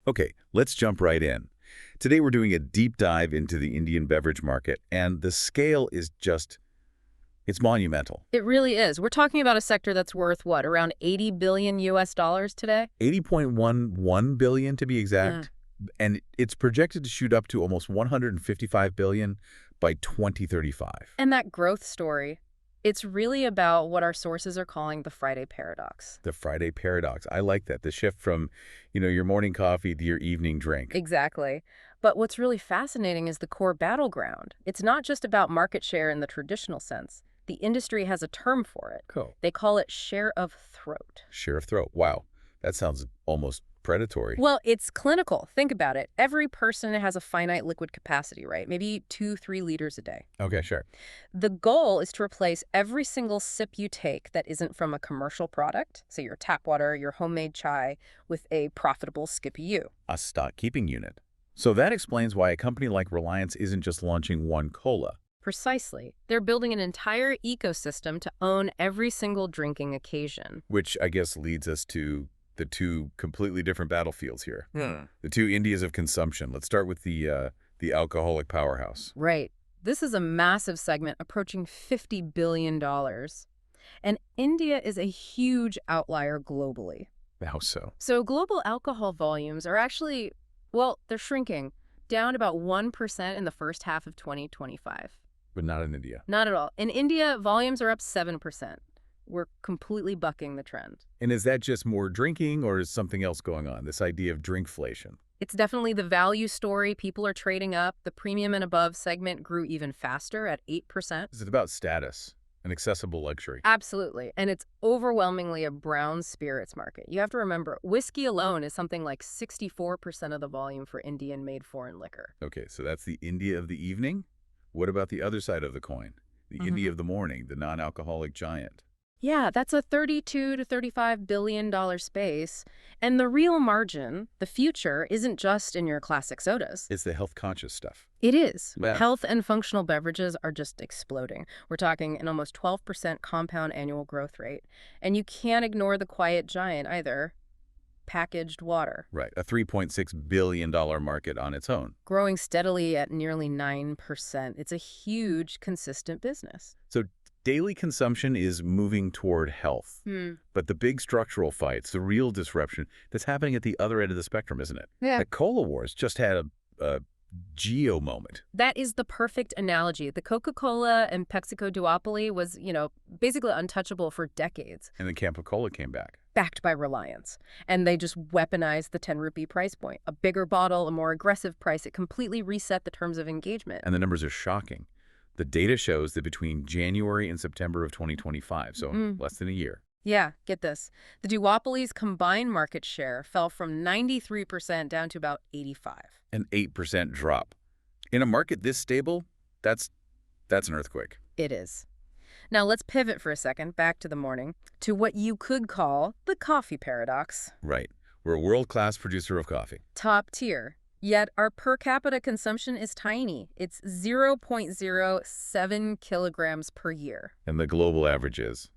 Okay, let's jump right in. Today we're doing a deep dive into the Indian beverage market, and the scale is it's monumental. It really is. We're talking about a sector that's worth, what, around 80 billion US dollars today? 80.11 billion to be Yeah. exact, and it's projected to shoot up to almost 155 billion by 2035. And that growth story, it's really about what our sources are calling the Friday paradox. The Friday paradox. I like that. The shift from, your morning coffee to your evening drink. Exactly. But what's really fascinating is the core battleground. It's not just about market share in the traditional sense. The industry has a term for it. Cool. They call it share of throat. Share of throat. Wow. That sounds almost predatory. Well, it's clinical. Think about it. Every person has a finite liquid capacity, right? Maybe 2-3 liters a day. Okay, sure. The goal is to replace every single sip you take that isn't from a commercial product, say your tap water, your homemade chai, with a profitable Skippy-U. A stock-keeping unit. So that explains why a company like Reliance isn't just launching one cola. Precisely. They're building an entire ecosystem to own every single drinking occasion. Which I guess leads us to the two completely different battlefields here. The two Indias of consumption. Let's start with the alcoholic powerhouse. Right. This is a massive segment approaching $50 billion. And India is a huge outlier globally. How so? So global alcohol volumes are actually, well, they're shrinking, down about 1% in the first half of 2025. But not in India. Not at all. In India, volumes are up 7%. We're completely bucking the trend. And is that just more drinking, or is something else going on? This idea of drinkflation? It's definitely the value story. People are trading up. The premium and above segment grew even faster at 8%. Is it about status, an accessible luxury? Absolutely. And it's overwhelmingly a brown spirits market. You have to remember, whiskey alone is something like 64% of the volume for Indian-made foreign liquor. Okay, so that's the India of the evening? What about the other side of the coin? The India of the morning, the non-alcoholic giant? Yeah, that's a $32 to $35 billion space. And the real margin, the future, isn't just in your classic sodas. It's the health-conscious stuff. It is. Yeah. Health and functional beverages are just exploding. We're talking an almost 12% compound annual growth rate. And you can't ignore the quiet giant either. Packaged water. Right, a $3.6 billion market on its own. Growing steadily at nearly 9%. It's a huge, consistent business. So daily consumption is moving toward health. But the big structural fights, the real disruption, that's happening at the other end of the spectrum, isn't it? Yeah. The cola wars just had a geo moment. That is the perfect analogy. The Coca-Cola and PepsiCo duopoly was, basically untouchable for decades. And then Campo Cola came back. Backed by Reliance. And they just weaponized the 10 rupee price point. A bigger bottle, a more aggressive price. It completely reset the terms of engagement. And the numbers are shocking. The data shows that between January and September of 2025, so less than a year. Yeah, get this. The duopoly's combined market share fell from 93% down to about 85%. An 8% drop. In a market this stable, that's an earthquake. It is. Now let's pivot for a second back to the morning, to what you could call the coffee paradox. Right. We're a world-class producer of coffee. Top tier. Yet our per capita consumption is tiny. It's 0.07 kilograms per year. And the global average is?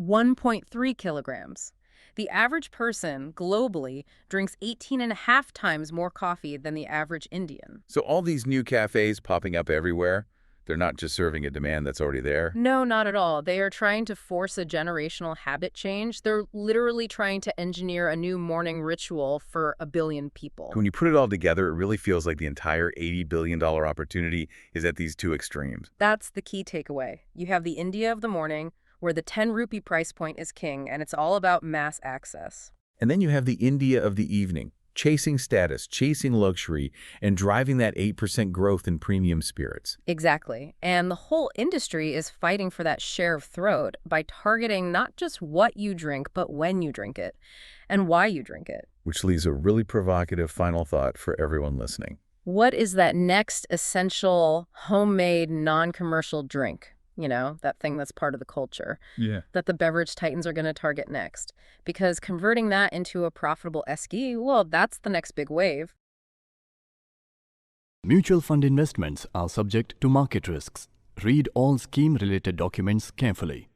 1.3 kilograms. The average person globally drinks 18.5 times more coffee than the average Indian. So all these new cafes popping up everywhere, they're not just serving a demand that's already there? No, not at all. They are trying to force a generational habit change. They're literally trying to engineer a new morning ritual for 1 billion people. When you put it all together, it really feels like the entire $80 billion opportunity is at these two extremes. That's the key takeaway. You have the India of the morning, where the 10 rupee price point is king, and it's all about mass access. And then you have the India of the evening, chasing status, chasing luxury, and driving that 8% growth in premium spirits. Exactly. And the whole industry is fighting for that share of throat by targeting not just what you drink, but when you drink it and why you drink it. Which leaves a really provocative final thought for everyone listening. What is that next essential homemade non-commercial drink? That thing that's part of the culture. Yeah. That the beverage titans are going to target next. Because converting that into a profitable SKU, well, that's the next big wave. Mutual fund investments are subject to market risks. Read all scheme-related documents carefully.